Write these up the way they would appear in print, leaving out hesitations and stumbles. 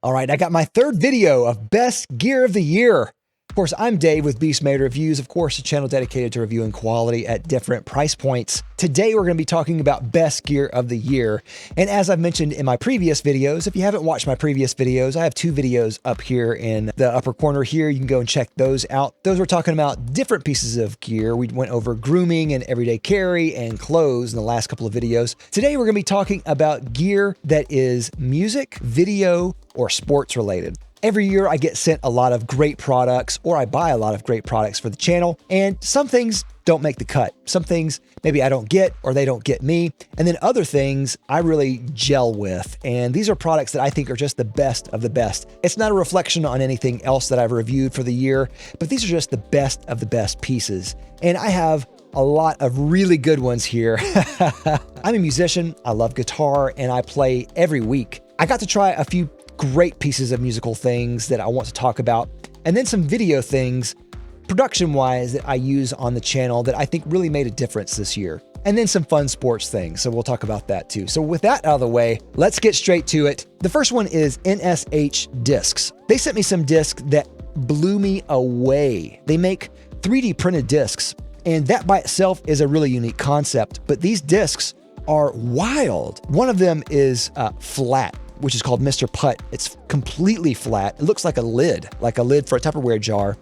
All right, I got my third video of best gear of the year. Of course, I'm Dave with Beast Made Reviews, of course, a channel dedicated to reviewing quality at different price points. Today, we're going to be talking about best gear of the year. And as I've mentioned in my previous videos, if you haven't watched my previous videos, I have two videos up here in the upper corner here. You can go and check those out. Those were talking about different pieces of gear. We went over grooming and everyday carry and clothes in the last couple of videos. Today, we're going to be talking about gear that is music, video, or sports related. Every year I get sent a lot of great products, or I buy a lot of great products for the channel, and some things don't make the cut. Some things maybe I don't get or they don't get me, and then other things I really gel with. And these are products that I think are just the best of the best. It's not a reflection on anything else that I've reviewed for the year, but these are just the best of the best pieces. And I have a lot of really good ones here. I'm a musician, I love guitar, and I play every week. I got to try a few great pieces of musical things that I want to talk about, and then some video things, production-wise, that I use on the channel that I think really made a difference this year. And then some fun sports things, so we'll talk about that too. So with that out of the way, let's get straight to it. The first one is NSH Discs. They sent me some discs that blew me away. They make 3D printed discs, and that by itself is a really unique concept, but these discs are wild. One of them is flat, which is called Mr. Putt. It's completely flat. It looks like a lid for a Tupperware jar.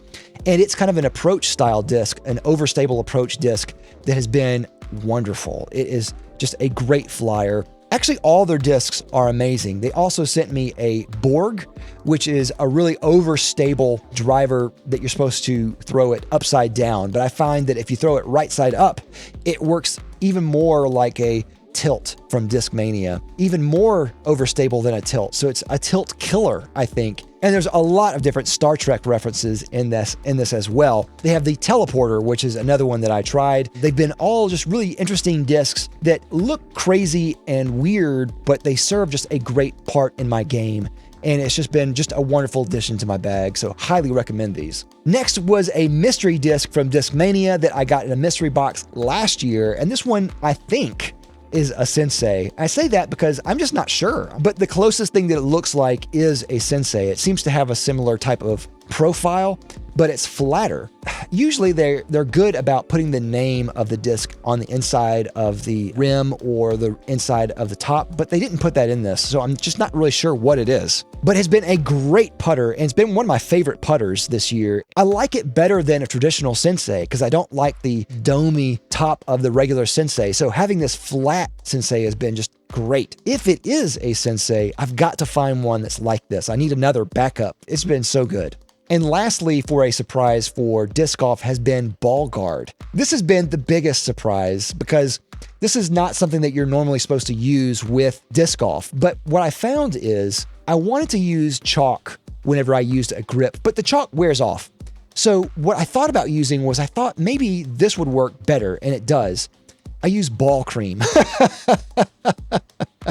And it's kind of an approach style disc, an overstable approach disc that has been wonderful. It is just a great flyer. Actually, all their discs are amazing. They also sent me a Borg, which is a really overstable driver that you're supposed to throw it upside down. But I find that if you throw it right side up, it works even more like a tilt from Discmania, even more overstable than a tilt. So it's a tilt killer, I think. And there's a lot of different Star Trek references in this as well. They have the teleporter, which is another one that I tried. They've been all just really interesting discs that look crazy and weird, but they serve just a great part in my game. And it's just been just a wonderful addition to my bag, so highly recommend these. Next was a mystery disc from Discmania that I got in a mystery box last year, and this one, I think, is a Sensei. I say that because I'm just not sure, but the closest thing that it looks like is a Sensei. It seems to have a similar type of profile, but it's flatter. Usually they're good about putting the name of the disc on the inside of the rim or the inside of the top, but they didn't put that in this, so I'm just not really sure what it is. But it's been a great putter, and it's been one of my favorite putters this year. I like it better than a traditional Sensei because I don't like the domey top of the regular Sensei, so having this flat Sensei has been just great. If it is a Sensei, I've got to find one that's like this. I need another backup. It's been so good. And lastly, for a surprise for disc golf has been ball guard. This has been the biggest surprise because this is not something that you're normally supposed to use with disc golf. But what I found is I wanted to use chalk whenever I used a grip, but the chalk wears off. So what I thought about using was I thought maybe this would work better, and it does. I use ball cream.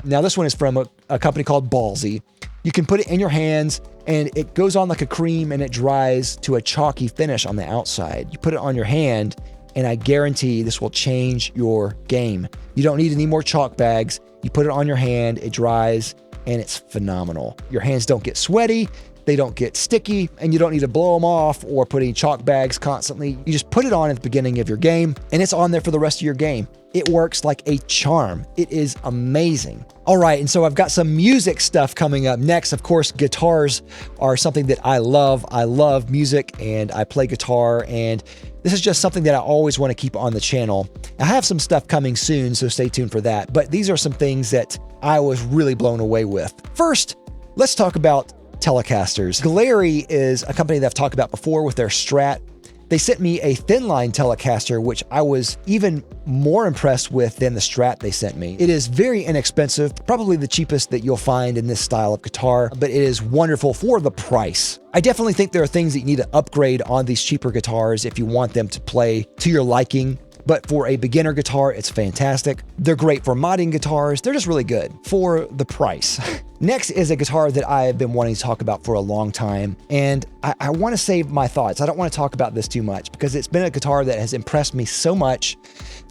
Now this one is from a company called Ballsy. You can put it in your hands and it goes on like a cream and it dries to a chalky finish on the outside. You put it on your hand and I guarantee this will change your game. You don't need any more chalk bags. You put it on your hand, it dries, and it's phenomenal. Your hands don't get sweaty, they don't get sticky, and you don't need to blow them off or put any chalk bags constantly. You just put it on at the beginning of your game and it's on there for the rest of your game. It works like a charm. It is amazing. All right, and so I've got some music stuff coming up next. Of course, guitars are something that I love. I love music and I play guitar, and this is just something that I always want to keep on the channel. I have some stuff coming soon, so stay tuned for that. But these are some things that I was really blown away with. First, let's talk about telecasters. Galeri is a company that I've talked about before with their Strat. They sent me a thin line telecaster, which I was even more impressed with than the Strat they sent me. It is very inexpensive, probably the cheapest that you'll find in this style of guitar, but it is wonderful for the price. I definitely think there are things that you need to upgrade on these cheaper guitars if you want them to play to your liking. But for a beginner guitar, it's fantastic. They're great for modding guitars. They're just really good for the price. Next is a guitar that I've been wanting to talk about for a long time, and I want to save my thoughts. I don't want to talk about this too much because it's been a guitar that has impressed me so much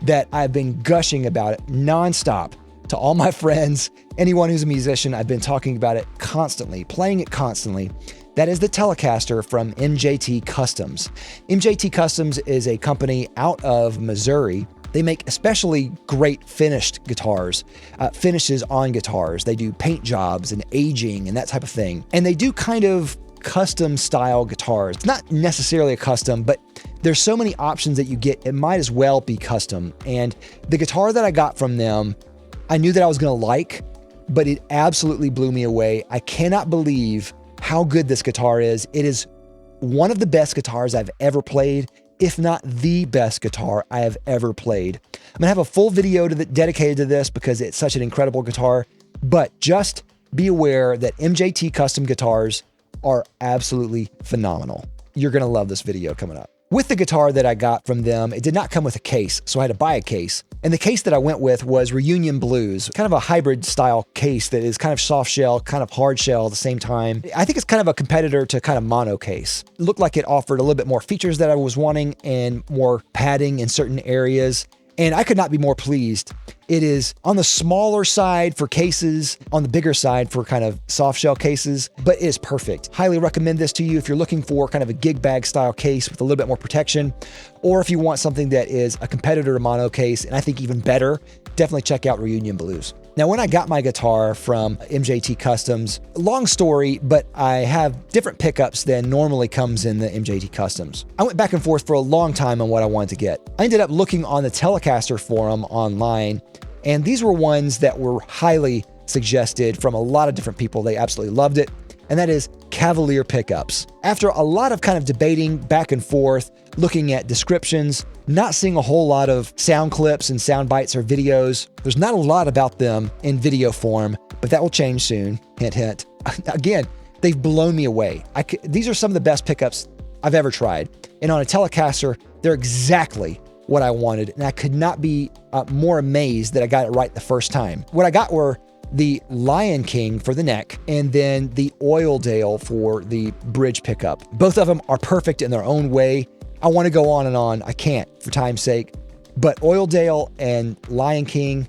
that I've been gushing about it nonstop. to all my friends, anyone who's a musician. I've been talking about it constantly, playing it constantly. That is the Telecaster from MJT Customs. MJT Customs is a company out of Missouri. They make especially great finished guitars, finishes on guitars. They do paint jobs and aging and that type of thing. And they do kind of custom style guitars. It's not necessarily a custom, but there's so many options that you get, it might as well be custom. And the guitar that I got from them, I knew that I was gonna like, but it absolutely blew me away. I cannot believe how good this guitar is. It is one of the best guitars I've ever played, if not the best guitar I have ever played. I'm gonna have a full video dedicated to this because it's such an incredible guitar, but just be aware that MJT custom guitars are absolutely phenomenal. You're gonna love this video coming up. With the guitar that I got from them, it did not come with a case, so I had to buy a case. And the case that I went with was Reunion Blues, kind of a hybrid style case that is kind of soft shell, kind of hard shell at the same time. I think it's kind of a competitor to kind of mono case. It looked like it offered a little bit more features that I was wanting and more padding in certain areas. And I could not be more pleased. It is on the smaller side for cases, on the bigger side for kind of soft shell cases, but it is perfect. Highly recommend this to you if you're looking for kind of a gig bag style case with a little bit more protection, or if you want something that is a competitor to mono case, and I think even better, definitely check out Reunion Blues. Now, when I got my guitar from MJT Customs, long story, but I have different pickups than normally comes in the MJT Customs. I went back and forth for a long time on what I wanted to get. I ended up looking on the Telecaster forum online, and these were ones that were highly suggested from a lot of different people. They absolutely loved it, and that is Cavalier pickups. After a lot of kind of debating back and forth, looking at descriptions, not seeing a whole lot of sound clips and sound bites or videos. There's not a lot about them in video form, but that will change soon. Hint, hint. Again, they've blown me away. These are some of the best pickups I've ever tried. And on a Telecaster, they're exactly what I wanted. And I could not be more amazed that I got it right the first time. What I got were the Lion King for the neck, and then the Oildale for the bridge pickup. Both of them are perfect in their own way. I want to go on and on. I can't for time's sake, but Oildale and Lion King.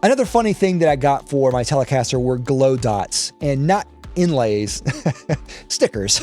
Another funny thing that I got for my Telecaster were glow dots, and not inlays, stickers.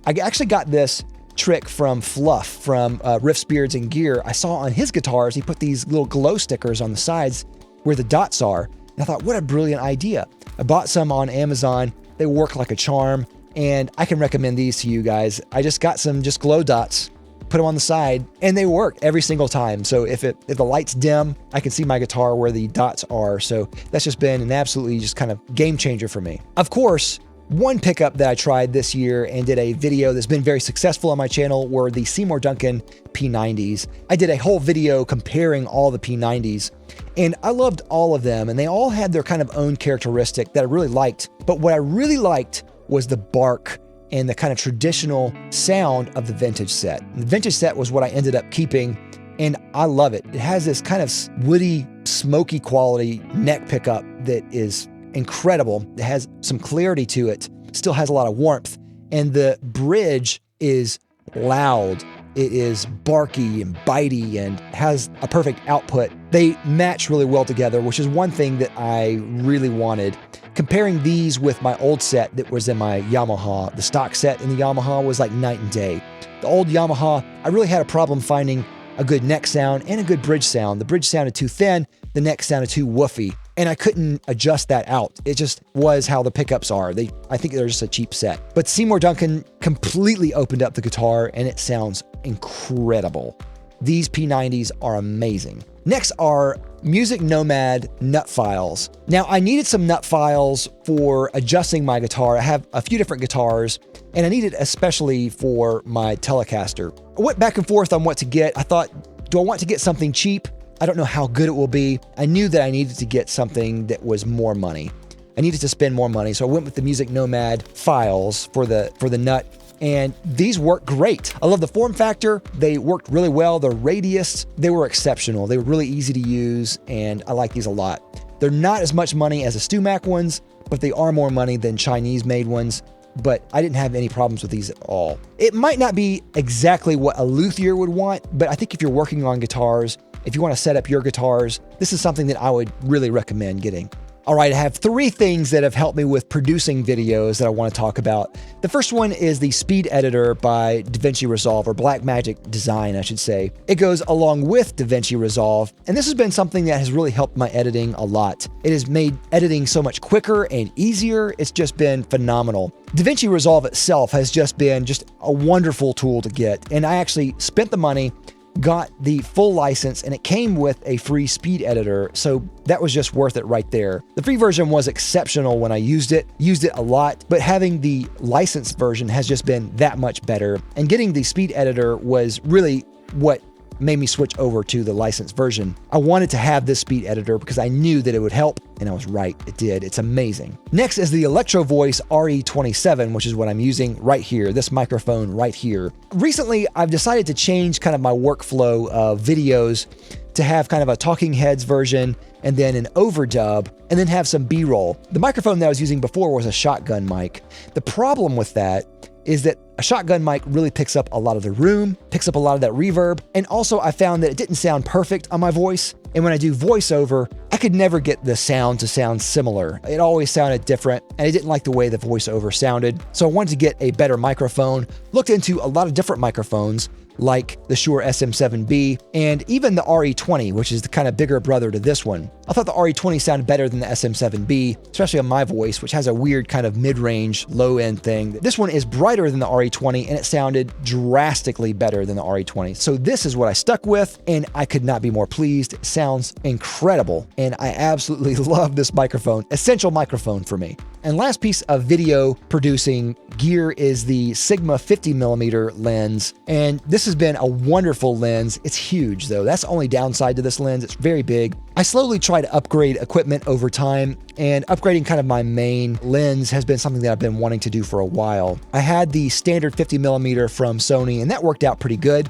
I actually got this trick from Fluff from Riffs, Beards, and Gear. I saw on his guitars, he put these little glow stickers on the sides where the dots are. And I thought, what a brilliant idea. I bought some on Amazon. They work like a charm, and I can recommend these to you guys. I just got some glow dots, put them on the side, and they work every single time. So if the light's dim, I can see my guitar where the dots are. So that's just been an absolutely just kind of game changer for me. Of course, one pickup that I tried this year and did a video that's been very successful on my channel were the Seymour Duncan P90s. I did a whole video comparing all the P90s, and I loved all of them, and they all had their kind of own characteristic that I really liked. But what I really liked was the bark and the kind of traditional sound of the vintage set. The vintage set was what I ended up keeping, and I love it. It has this kind of woody, smoky quality neck pickup that is incredible. It has some clarity to it, still has a lot of warmth, and the bridge is loud. It is barky and bitey and has a perfect output. They match really well together, which is one thing that I really wanted. Comparing these with my old set that was in my Yamaha, the stock set in the Yamaha was like night and day. The old Yamaha, I really had a problem finding a good neck sound and a good bridge sound. The bridge sounded too thin, the neck sounded too woofy, and I couldn't adjust that out. It just was how the pickups are. I think they're just a cheap set. But Seymour Duncan completely opened up the guitar, and it sounds incredible. These P90s are amazing. Next are Music Nomad nut files. Now, I needed some nut files for adjusting my guitar. I have a few different guitars, and I needed especially for my Telecaster. I went back and forth on what to get. I thought, do I want to get something cheap? I don't know how good it will be. I knew that I needed to get something that was more money. I needed to spend more money, so I went with the Music Nomad files for the nut, and these work great. I love the form factor. They worked really well. The radius, they were exceptional. They were really easy to use, and I like these a lot. They're not as much money as the StewMac ones, but they are more money than Chinese-made ones, but I didn't have any problems with these at all. It might not be exactly what a luthier would want, but I think if you're working on guitars if you want to set up your guitars, this is something that I would really recommend getting. All right, I have 3 things that have helped me with producing videos that I want to talk about. The first one is the Speed Editor by DaVinci Resolve, or Blackmagic Design, I should say. It goes along with DaVinci Resolve, and this has been something that has really helped my editing a lot. It has made editing so much quicker and easier. It's just been phenomenal. DaVinci Resolve itself has just been a wonderful tool to get, and I actually spent the money, got the full license, and it came with a free speed editor, so that was just worth it right there. The free version was exceptional when I used it a lot, but having the licensed version has just been that much better, and getting the speed editor was really what made me switch over to the licensed version. I wanted to have this speed editor because I knew that it would help, and I was right, it did. It's amazing. Next is the Electro Voice RE27, which is what I'm using right here, this microphone right here. Recently, I've decided to change kind of my workflow of videos to have kind of a talking heads version and then an overdub, and then have some B-roll. The microphone that I was using before was a shotgun mic. The problem with that is that a shotgun mic really picks up a lot of the room, picks up a lot of that reverb, and also I found that it didn't sound perfect on my voice. And when I do voiceover, I could never get the sound to sound similar. It always sounded different, and I didn't like the way the voiceover sounded. So I wanted to get a better microphone, looked into a lot of different microphones, like the Shure SM7B, and even the RE20, which is the kind of bigger brother to this one. I thought the RE20 sounded better than the SM7B, especially on my voice, which has a weird kind of mid-range, low-end thing. This one is brighter than the RE20, and it sounded drastically better than the RE20. So this is what I stuck with, and I could not be more pleased. It sounds incredible, and I absolutely love this microphone. Essential microphone for me. And last piece of video producing gear is the Sigma 50mm lens, and this has been a wonderful lens. It's huge though. That's the only downside to this lens. It's very big. I slowly try to upgrade equipment over time, and upgrading kind of my main lens has been something that I've been wanting to do for a while. I had the standard 50mm from Sony, and that worked out pretty good,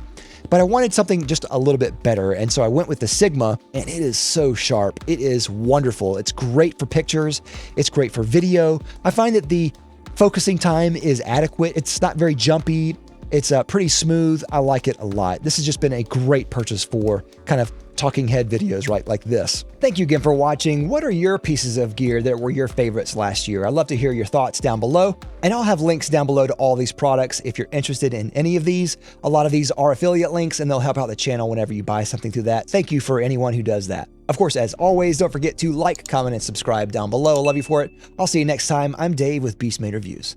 but I wanted something just a little bit better, and so I went with the Sigma, and it is so sharp. It is wonderful. It's great for pictures. It's great for video. I find that the focusing time is adequate. It's not very jumpy. It's pretty smooth. I like it a lot. This has just been a great purchase for kind of talking head videos, right, like this. Thank you again for watching. What are your pieces of gear that were your favorites last year? I'd love to hear your thoughts down below, and I'll have links down below to all these products if you're interested in any of these. A lot of these are affiliate links, and they'll help out the channel whenever you buy something through that. Thank you for anyone who does that. Of course, as always, don't forget to like, comment, and subscribe down below. I love you for it. I'll see you next time. I'm Dave with Beastmade Reviews.